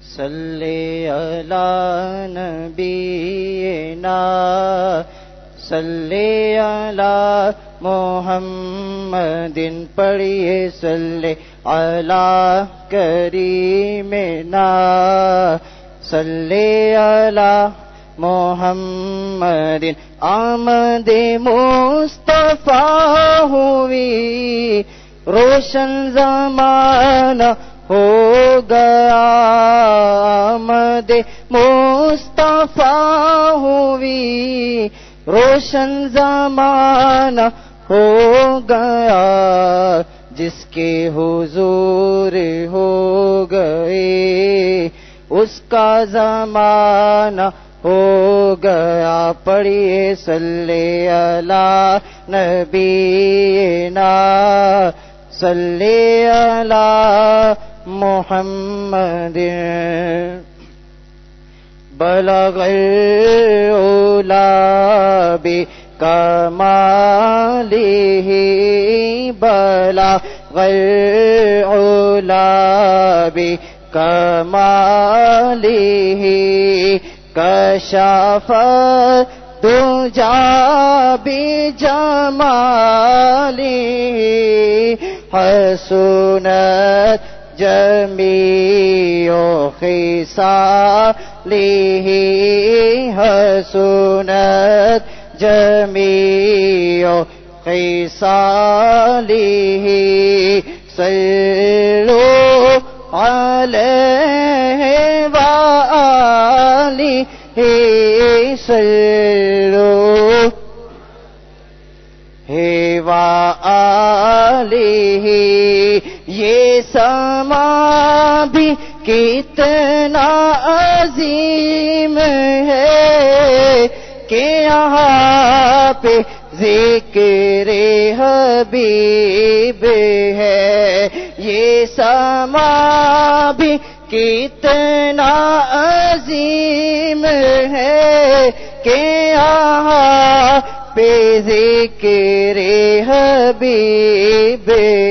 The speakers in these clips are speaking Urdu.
صلی علی نبینا صلی علی محمد پڑھیے صلی علی کریمنا صلی علی محمد آمد مصطفیٰ ہوئی روشن زمانہ ہو گیا آمد مصطفیٰ ہوئی روشن زمانہ ہو گیا جس کے حضور ہو گئے اس کا زمانہ ہو گیا پڑھیے صلی علی نبینا صلی علی محمد بلغ العلا بکمالہ بلغ العلا بکمالہ کشف الدجی بجمالہ حسنت جمیع خصالہ حسنت جمیع خصالہ صلو علیہ وآلہ صلو وآلہ یہ سما بھی کتنا عظیم ہے کہ یہاں پہ ذکر حبیب ہے یہ سما بھی کتنا عظیم ہے کہ یہاں پہ ذکر حبیب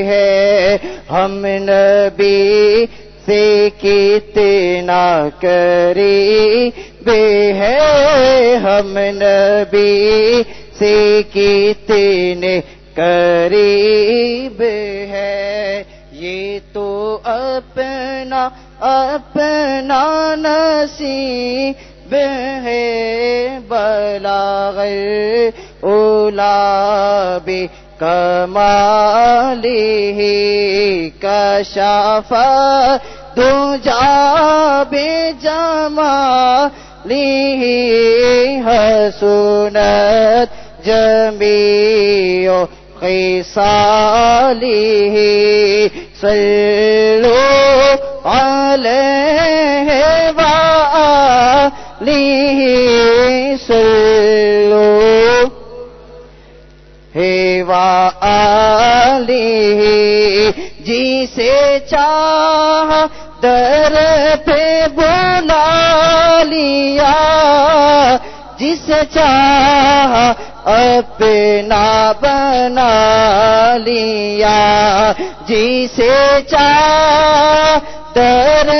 ہے ہم نبی سے کتنا قریب ہے ہم نبی سے کتنے قریب ہے یہ تو اپنا اپنا نصیب ہے بلغ العلا بکمالہ کشف الدجی بجمالہ حسنت جمیع خصالہ صلو علیہ وآلہ صلو وآلہ جسے چاہا در پہ بلا لیا جسے چاہا اپنا بنا لیا جسے چاہا در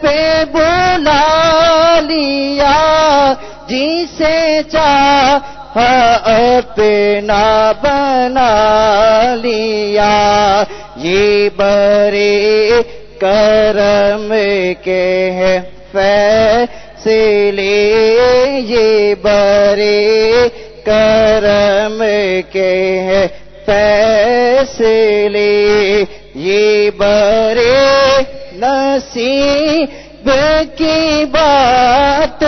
پہ بلا لیا جسے چاہا اپنا بنا لیا یہ برے کرم کے ہیں فیصلے یہ برے کرم کے ہیں فیصلے یہ برے نصیب کی بات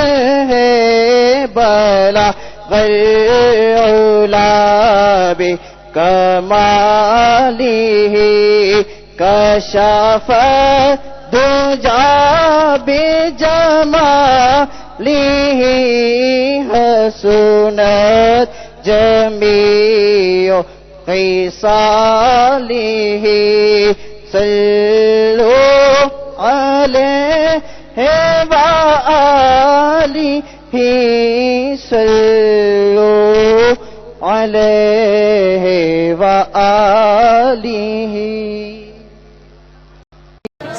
ہے بلغ العلا بکمالہ کشف الدجی بجمالہ حسنت جمیع خصالہ صلو علیہ وآلہ صلو علیہ وآلہ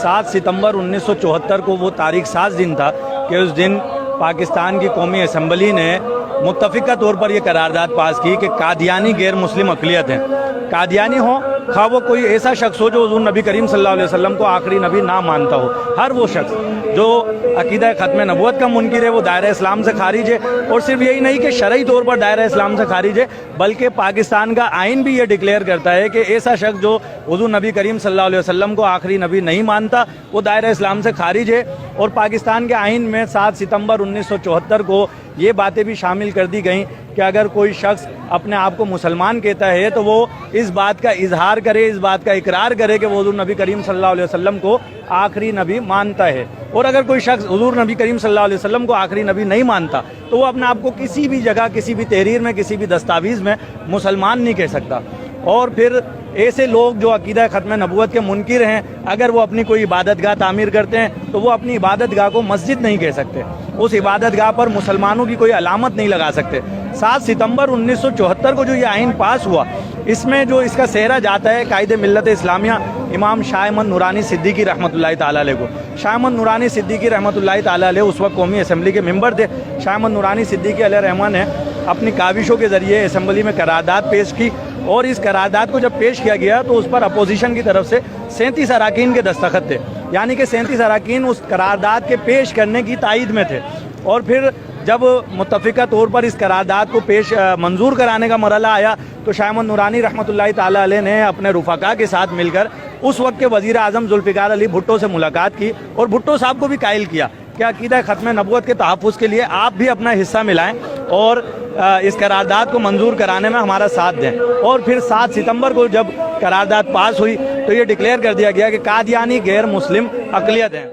7 ستمبر 1974 کو وہ تاریخ ساز دن تھا کہ اس دن پاکستان کی قومی اسمبلی نے متفقہ طور پر یہ قرارداد پاس کی کہ قادیانی غیر مسلم اقلیت ہیں. قادیانی ہو خواہ وہ کوئی ایسا شخص ہو جو حضور نبی کریم صلی اللہ علیہ وسلم کو آخری نبی نہ مانتا ہو، ہر وہ شخص جو عقیدہ ختم نبوت کا منکر ہے وہ دائرہ اسلام سے خارج ہے. اور صرف یہی نہیں کہ شرعی طور پر دائرہ اسلام سے خارج ہے، بلکہ پاکستان کا آئین بھی یہ ڈکلیئر کرتا ہے کہ ایسا شخص جو حضور نبی کریم صلی اللہ علیہ وسلم کو آخری نبی نہیں مانتا وہ دائرہ اسلام سے خارج ہے. اور پاکستان کے آئین میں 7 ستمبر 1974 کو یہ باتیں بھی شامل کر دی گئیں کہ اگر کوئی شخص اپنے آپ کو مسلمان کہتا ہے تو وہ اس بات کا اظہار کرے، اس بات کا اقرار کرے کہ وہ حضور نبی کریم صلی اللہ علیہ وسلم کو آخری نبی مانتا ہے. اور اگر کوئی شخص حضور نبی کریم صلی اللہ علیہ وسلم کو آخری نبی نہیں مانتا تو وہ اپنے آپ کو کسی بھی جگہ، کسی بھی تحریر میں، کسی بھی دستاویز میں مسلمان نہیں کہہ سکتا. اور پھر ایسے لوگ جو عقیدہ ختم نبوت کے منکر ہیں، اگر وہ اپنی کوئی عبادت گاہ تعمیر کرتے ہیں تو وہ اپنی عبادت گاہ کو مسجد نہیں کہہ سکتے، اس عبادت گاہ پر مسلمانوں کی کوئی علامت نہیں لگا سکتے. 7 ستمبر 1974 کو جو یہ آئین پاس ہوا، اس میں جو اس کا سہرا جاتا ہے قائد ملت اسلامیہ امام شاہ احمد نورانی صدیقی رحمۃ اللہ تعالیٰ علیہ کو. شاہ احمد نورانی صدیقی رحمۃ اللہ تعالیٰ علیہ اس وقت قومی اسمبلی کے ممبر تھے. شاہ احمد نورانی صدیقی علیہ رحمٰن نے اپنی کاوشوں کے ذریعے اسمبلی میں قرارداد پیش کی، اور اس قرارداد کو جب پیش کیا گیا تو اس پر اپوزیشن کی طرف سے 37 اراکین کے دستخط تھے، یعنی کہ 37 اراکین اس قرارداد کے پیش کرنے کی تائید میں تھے. اور پھر جب متفقہ طور پر اس قرارداد کو منظور کرانے کا مرحلہ آیا تو شاہ احمد نورانی رحمۃ اللہ تعالیٰ علیہ نے اپنے رفقا کے ساتھ مل کر اس وقت کے وزیر اعظم ذوالفقار علی بھٹو سے ملاقات کی، اور بھٹو صاحب کو بھی قائل کیا کہ عقیدہ ختم نبوت کے تحفظ کے لیے آپ بھی اپنا حصہ ملائیں اور اس قرارداد کو منظور کرانے میں ہمارا ساتھ دیں. اور پھر 7 ستمبر کو جب قرارداد پاس ہوئی تو یہ ڈکلیئر کر دیا گیا کہ قادیانی غیر مسلم اقلیت ہیں.